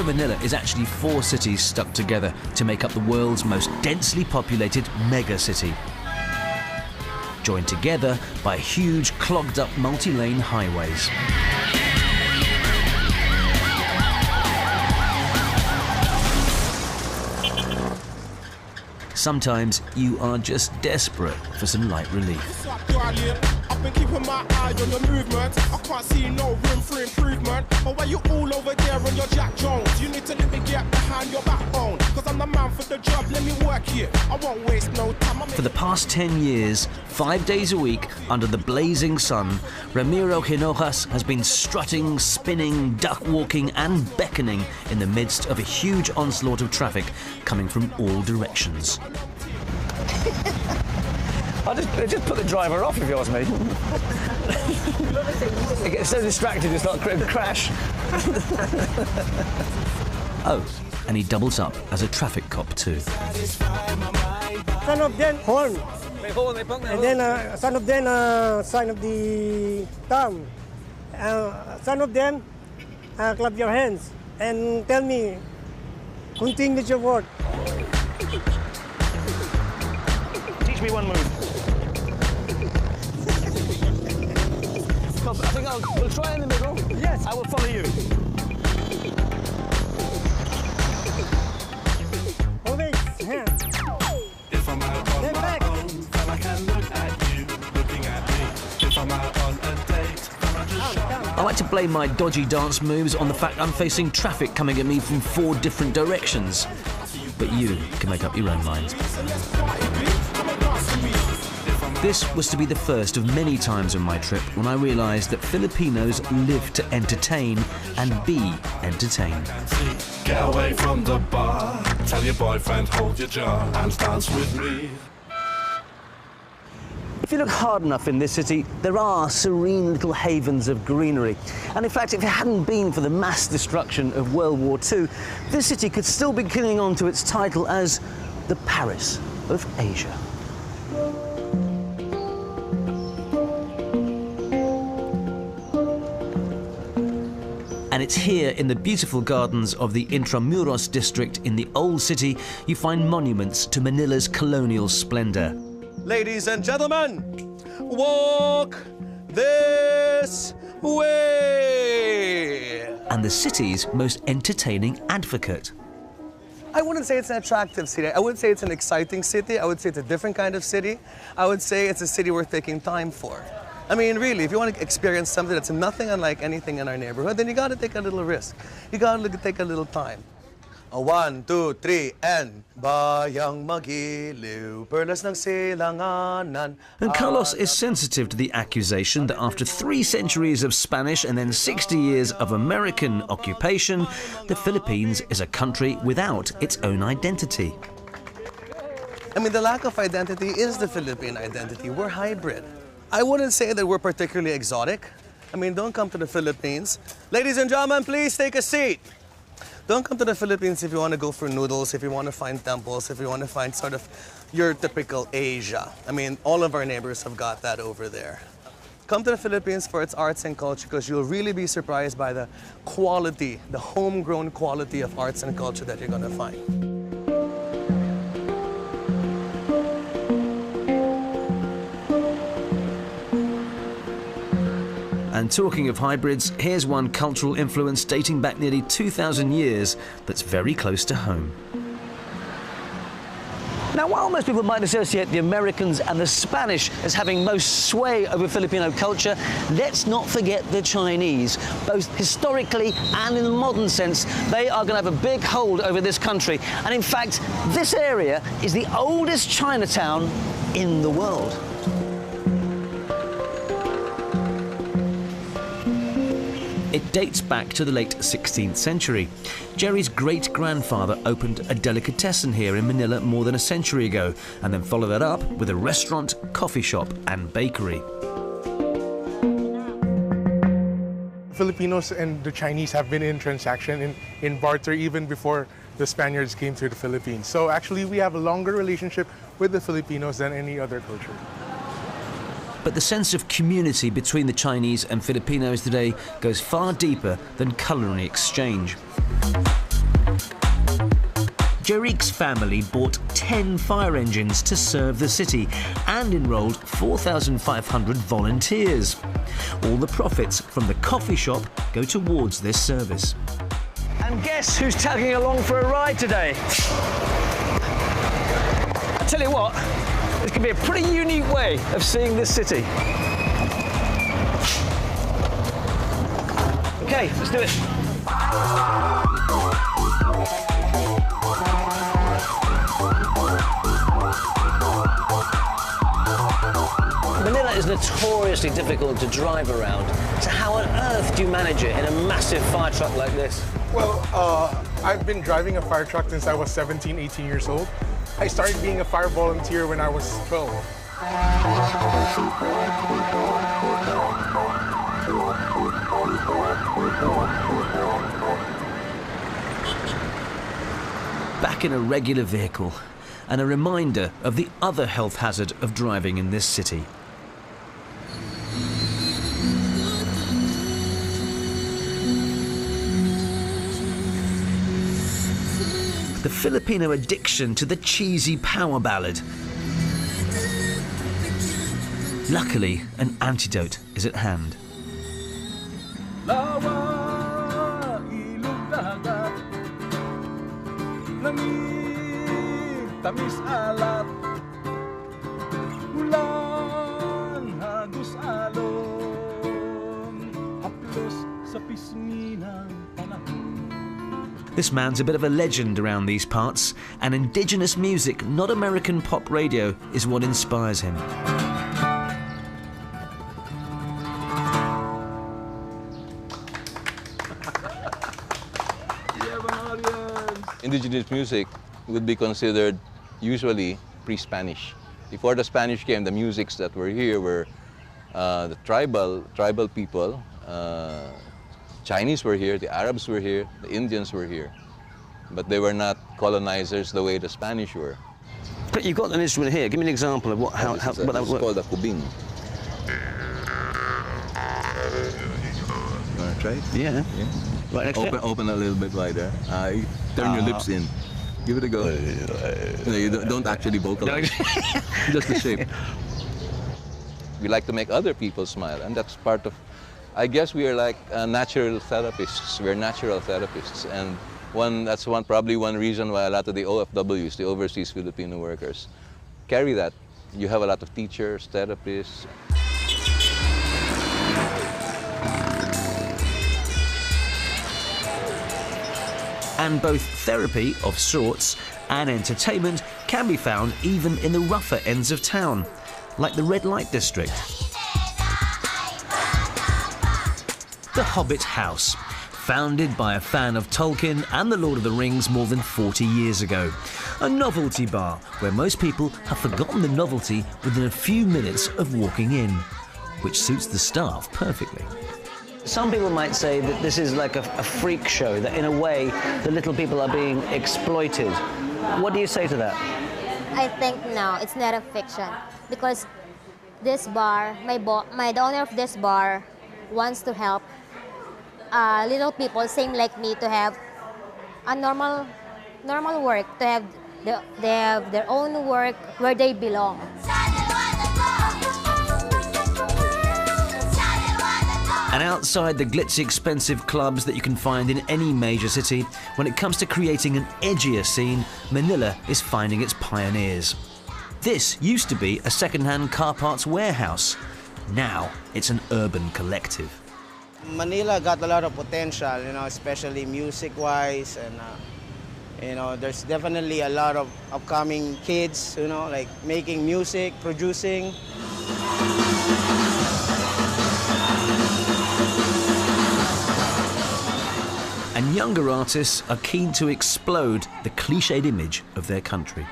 Manila is actually 4 cities stuck together to make up the world's most densely populated mega-city, joined together by huge clogged-up multi-lane highways. Sometimes you are just desperate for some light relief. I've been keeping my eye on your movement. I can't see no room for improvement. But why you all over there on your Jack Jones? You need to let me get behind your backbone. Cause I'm the man for the job, let me work here. I won't waste no time. For the past 10 years, 5 days a week, under the blazing sun, Ramiro Hinojas has been strutting, spinning, duck-walking and beckoning in the midst of a huge onslaught of traffic coming from all directions. I just put the driver off if you ask me. It gets so distracted it's like a crash. Oh, and he doubles up as a traffic cop too. Son of them, horn. And then son of them, sign of the thumb. Son of them, clap your hands and tell me, continue your work. Teach me one move. I think we'll try in the middle. Yes. I will follow you. If I'm out on my own, then I can look at you, looking at me. If I'm out on a date, then I just shut. I like to blame my dodgy dance moves on the fact I'm facing traffic coming at me from 4 different directions. But you can make up your own mind. This was to be the first of many times on my trip when I realised that Filipinos live to entertain and be entertained. Get away from the bar, tell your boyfriend hold your jaw and dance with me. If you look hard enough in this city, there are serene little havens of greenery. And in fact, if it hadn't been for the mass destruction of World War II, this city could still be clinging on to its title as the Paris of Asia. And it's here in the beautiful gardens of the Intramuros district in the Old City you find monuments to Manila's colonial splendor. Ladies and gentlemen, walk this way. And the city's most entertaining advocate. I wouldn't say it's an attractive city. I wouldn't say it's an exciting city. I would say it's a different kind of city. I would say it's a city worth taking time for. I mean, really, if you want to experience something that's nothing unlike anything in our neighborhood, then you got to take a little risk. You got to take a little time. 1, 2, 3, and bayang magiliw, perlas ng silanganan. And Carlos is sensitive to the accusation that after 3 centuries of Spanish and then 60 years of American occupation, the Philippines is a country without its own identity. I mean, the lack of identity is the Philippine identity. We're hybrid. I wouldn't say that we're particularly exotic. I mean, don't come to the Philippines. Ladies and gentlemen, please take a seat. Don't come to the Philippines if you want to go for noodles, if you want to find temples, if you want to find sort of your typical Asia. I mean, all of our neighbors have got that over there. Come to the Philippines for its arts and culture because you'll really be surprised by the quality, the homegrown quality of arts and culture that you're going to find. And talking of hybrids, here's one cultural influence dating back nearly 2,000 years that's very close to home. Now, while most people might associate the Americans and the Spanish as having most sway over Filipino culture, let's not forget the Chinese. Both historically and in the modern sense, they are going to have a big hold over this country. And in fact, this area is the oldest Chinatown in the world. It dates back to the late 16th century. Jerry's great-grandfather opened a delicatessen here in Manila more than a century ago, and then followed that up with a restaurant, coffee shop and bakery. Filipinos and the Chinese have been in transaction, in barter, even before the Spaniards came to the Philippines. So actually we have a longer relationship with the Filipinos than any other culture. But the sense of community between the Chinese and Filipinos today goes far deeper than culinary exchange. Jerik's family bought 10 fire engines to serve the city and enrolled 4,500 volunteers. All the profits from the coffee shop go towards this service. And guess who's tagging along for a ride today? I tell you what, it's going to be a pretty unique way of seeing this city. Okay, let's do it. Manila is notoriously difficult to drive around. So how on earth do you manage it in a massive fire truck like this? Well, I've been driving a fire truck since I was 17, 18 years old. I started being a fire volunteer when I was 12. Back in a regular vehicle, and a reminder of the other health hazard of driving in this city. The Filipino addiction to the cheesy power ballad. Luckily, an antidote is at hand. This man's a bit of a legend around these parts, and indigenous music, not American pop radio, is what inspires him. Indigenous music would be considered usually pre-Spanish. Before the Spanish came, the musics that were here were the tribal people. Chinese were here, the Arabs were here, the Indians were here. But they were not colonizers the way the Spanish were. But you've got an instrument here. Give me an example of what that would work. It's called a kubing. You want to try it? Yeah. Right next to it. Open a little bit wider. Turn your lips in. Give it a go. No, you don't actually vocalize. Just the shape. We like to make other people smile, and that's part of. I guess we are like natural therapists. We're natural therapists, and that's probably one reason why a lot of the OFWs, the overseas Filipino workers, carry that. You have a lot of teachers, therapists. And both therapy of sorts and entertainment can be found even in the rougher ends of town, like the red light district. The Hobbit House, founded by a fan of Tolkien and The Lord of the Rings more than 40 years ago. A novelty bar where most people have forgotten the novelty within a few minutes of walking in, which suits the staff perfectly. Some people might say that this is like a freak show, that in a way the little people are being exploited. What do you say to that? I think no, it's not a fiction, because this bar, the owner of this bar wants to help little people, same like me, to have a normal work, to have they have their own work where they belong. And outside the glitzy, expensive clubs that you can find in any major city, when it comes to creating an edgier scene, Manila is finding its pioneers. This used to be a second-hand car parts warehouse. Now it's an urban collective. Manila got a lot of potential, especially music-wise, and there's definitely a lot of upcoming kids, like making music, producing. And younger artists are keen to explode the cliched image of their country.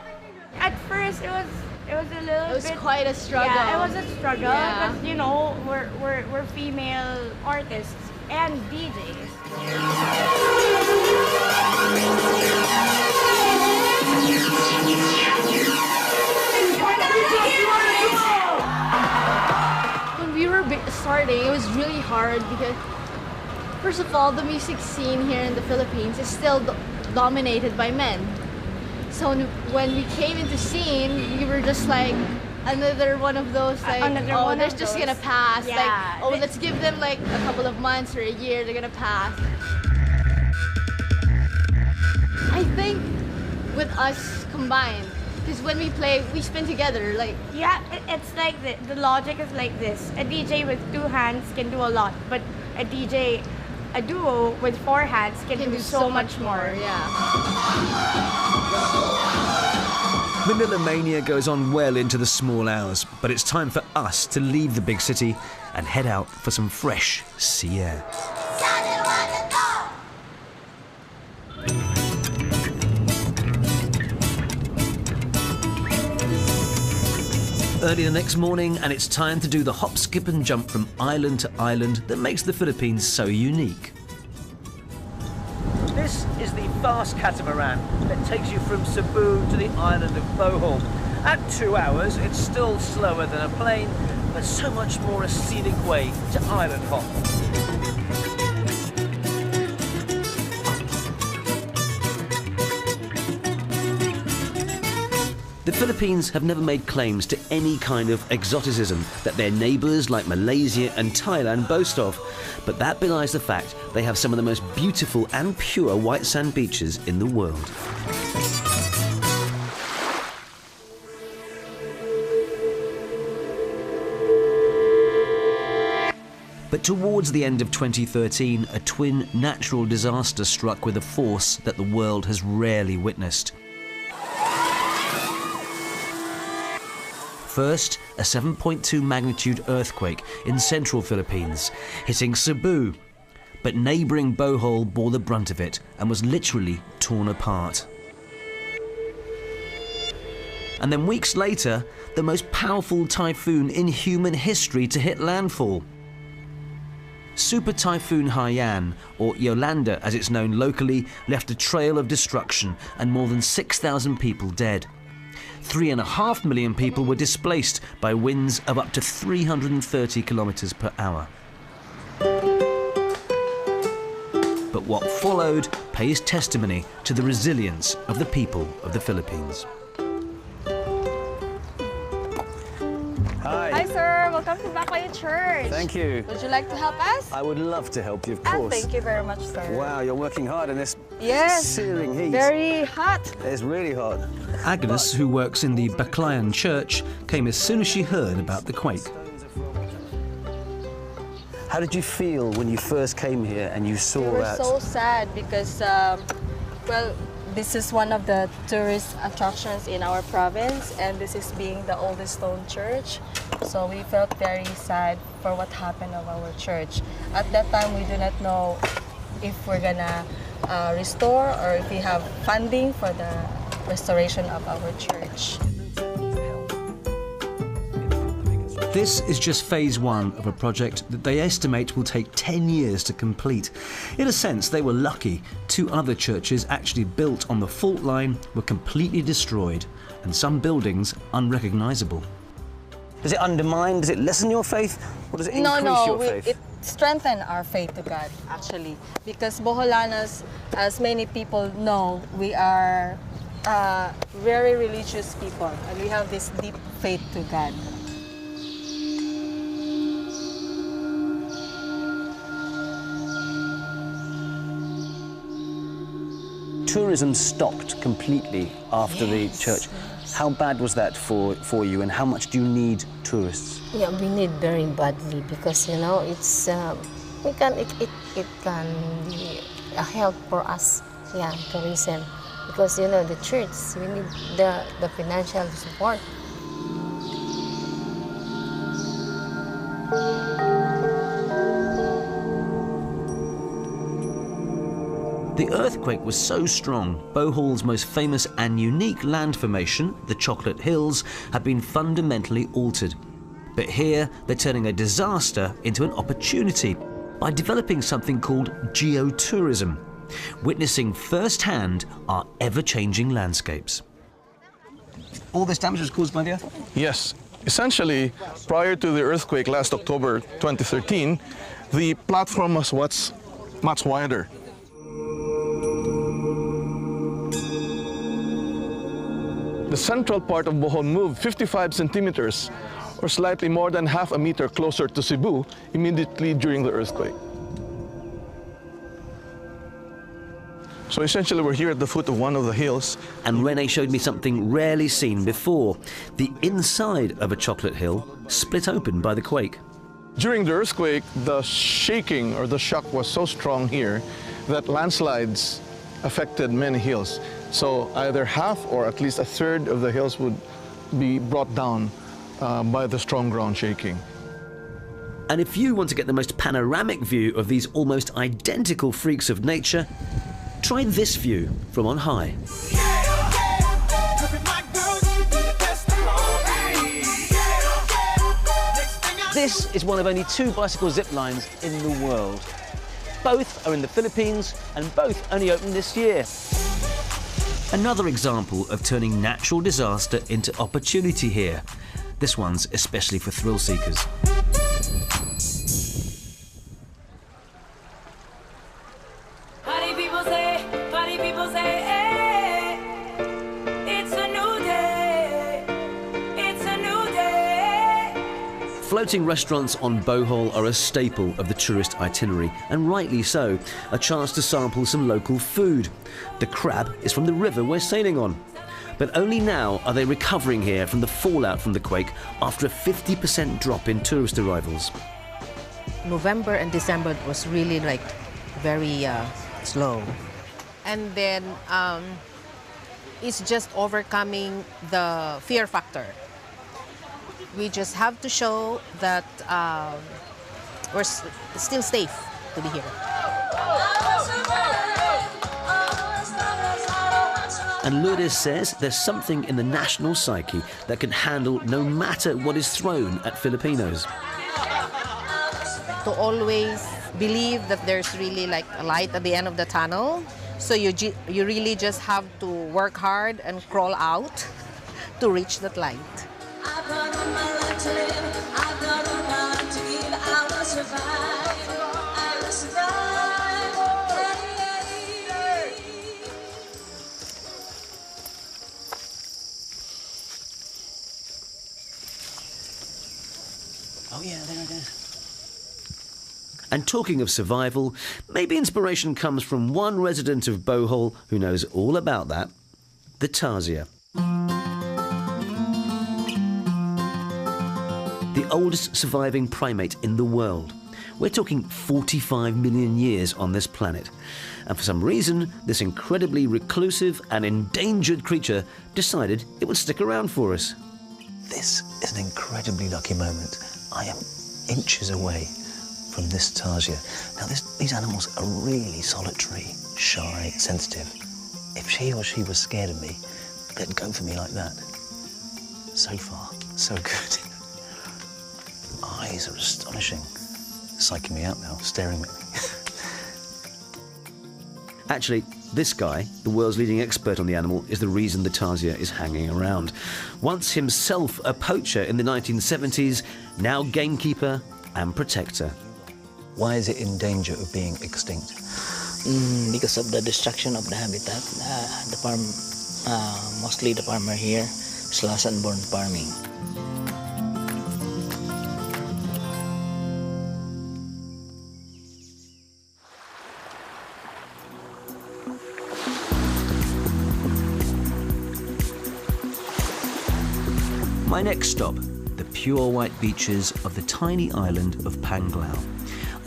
At first, it was a little bit. It was quite a struggle. Yeah, it was a struggle. Yeah. Because we're female artists and DJs. When we were starting, it was really hard because, first of all, the music scene here in the Philippines is still dominated by men. So when we came into scene, we were just like another one of those like, oh, they're just gonna pass. Yeah. Like, oh, let's give them like a couple of months or a year, they're gonna pass. I think with us combined, because when we play, we spin together. Like, Yeah, it's like the logic is like this. A DJ with 2 hands can do a lot, but a duo with 4 hands can do so much more. Yeah. Manila Mania goes on well into the small hours, but it's time for us to leave the big city and head out for some fresh sea air. Early the next morning, and it's time to do the hop, skip and jump from island to island that makes the Philippines so unique. This is the fast catamaran that takes you from Cebu to the island of Bohol. At 2 hours, it's still slower than a plane, but so much more a scenic way to island hop. The Philippines have never made claims to any kind of exoticism that their neighbours like Malaysia and Thailand boast of, but that belies the fact they have some of the most beautiful and pure white sand beaches in the world. But towards the end of 2013, a twin natural disaster struck with a force that the world has rarely witnessed. First, a 7.2 magnitude earthquake in central Philippines, hitting Cebu. But neighbouring Bohol bore the brunt of it and was literally torn apart. And then weeks later, the most powerful typhoon in human history to hit landfall. Super Typhoon Haiyan, or Yolanda as it's known locally, left a trail of destruction and more than 6,000 people dead. 3.5 million people were displaced by winds of up to 330 kilometres per hour. But what followed pays testimony to the resilience of the people of the Philippines. Hi sir, welcome to Bakit Church. Thank you. Would you like to help us? I would love to help you, of course. Thank you very much, sir. Wow, you're working hard in this Yes. searing heat. Very hot. It's really hot. Agnes, who works in the Baclayan church, came as soon as she heard about the quake. How did you feel when you first came here and you saw We were that? so sad because, well, this is one of the tourist attractions in our province, and this is being the oldest stone church. So we felt very sad for what happened of our church. At that time, we do not know if we're gonna restore or if we have funding for the restoration of our church. This is just phase 1 of a project that they estimate will take 10 years to complete. In a sense, they were lucky. 2 other churches actually built on the fault line were completely destroyed, and some buildings unrecognisable. Does it undermine, does it lessen your faith, or does it increase your faith? It strengthened our faith to God, actually. Because Boholanas, as many people know, we are very religious people, and we have this deep faith to God. Tourism stopped completely after the church. How bad was that for you, and how much do you need tourists? Yeah, we need very badly because you know it's it can be a help for us. Yeah, tourism because you know the church we need the financial support. The earthquake was so strong, Bohol's most famous and unique land formation, the Chocolate Hills, had been fundamentally altered. But here, they're turning a disaster into an opportunity by developing something called geotourism, witnessing firsthand our ever-changing landscapes. All this damage was caused by the earthquake? Yes. Essentially, prior to the earthquake last October 2013, the platform was much wider. the central part of Bohol moved 55 centimeters, or slightly more than half a meter closer to Cebu immediately during the earthquake. So essentially we're here at the foot of one of the hills. And Rene showed me something rarely seen before. The inside of a chocolate hill split open by the quake. During the earthquake, the shaking or the shock was so strong here that landslides affected many hills. So either half or at least a third of the hills would be brought down by the strong ground shaking. And if you want to get the most panoramic view of these almost identical freaks of nature, try this view from on high. This is one of only 2 bicycle zip lines in the world. Both are in the Philippines and both only opened this year. Another example of turning natural disaster into opportunity here. This one's especially for thrill seekers. Floating restaurants on Bohol are a staple of the tourist itinerary, and rightly so, a chance to sample some local food. The crab is from the river we're sailing on. But only now are they recovering here from the fallout from the quake after a 50% drop in tourist arrivals. November and December was really like very slow. And then it's just overcoming the fear factor. We just have to show that we're still safe to be here. And Lourdes says there's something in the national psyche that can handle no matter what is thrown at Filipinos. To always believe that there's really like a light at the end of the tunnel. So you really just have to work hard and crawl out to reach that light. Oh yeah, there it is. And talking of survival, maybe inspiration comes from one resident of Bohol who knows all about that, the tarsier. The oldest surviving primate in the world. We're talking 45 million years on this planet. And for some reason, this incredibly reclusive and endangered creature decided it would stick around for us. This is an incredibly lucky moment. I am inches away from this tarsier. Now, these animals are really solitary, shy, sensitive. If he or she was scared of me, they'd go for me like that. So far, so good. Eyes are astonishing. Psyching me out now, staring at me. Actually, this guy, the world's leading expert on the animal, is the reason the tarsier is hanging around. Once himself a poacher in the 1970s, now gamekeeper and protector. Why is it in danger of being extinct? Because of the destruction of the habitat. The farm, mostly the farmer here, slash and burn farming. My next stop, the pure white beaches of the tiny island of Panglao.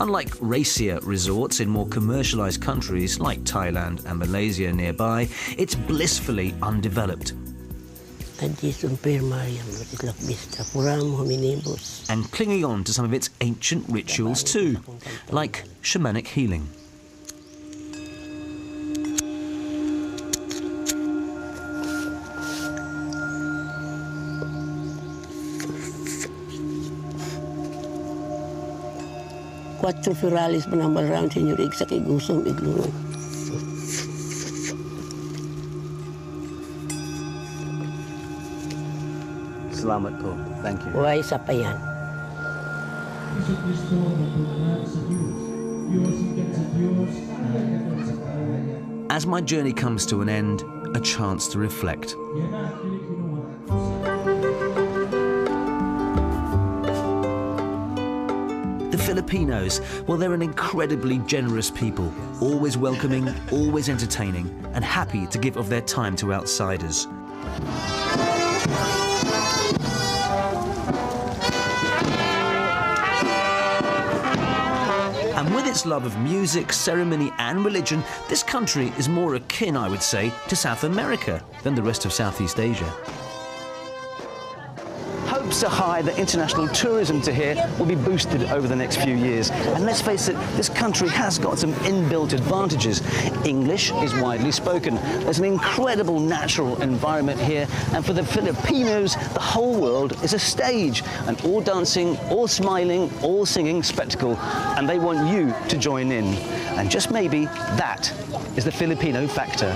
Unlike racier resorts in more commercialized countries like Thailand and Malaysia nearby, it's blissfully undeveloped. And clinging on to some of its ancient rituals too, like shamanic healing. Quattro furalis manambal round senyorig sa kigusong iglurong. Salamat po. Thank you. Why isa pa yan? As my journey comes to an end, a chance to reflect. The Filipinos, well, they're an incredibly generous people, always welcoming, always entertaining, and happy to give of their time to outsiders. And with its love of music, ceremony and religion, this country is more akin, I would say, to South America than the rest of Southeast Asia. Hopes are high that international tourism to here will be boosted over the next few years. And let's face it, this country has got some inbuilt advantages. English is widely spoken. There's an incredible natural environment here. And for the Filipinos, the whole world is a stage. An all dancing, all smiling, all singing spectacle. And they want you to join in. And just maybe that is the Filipino factor.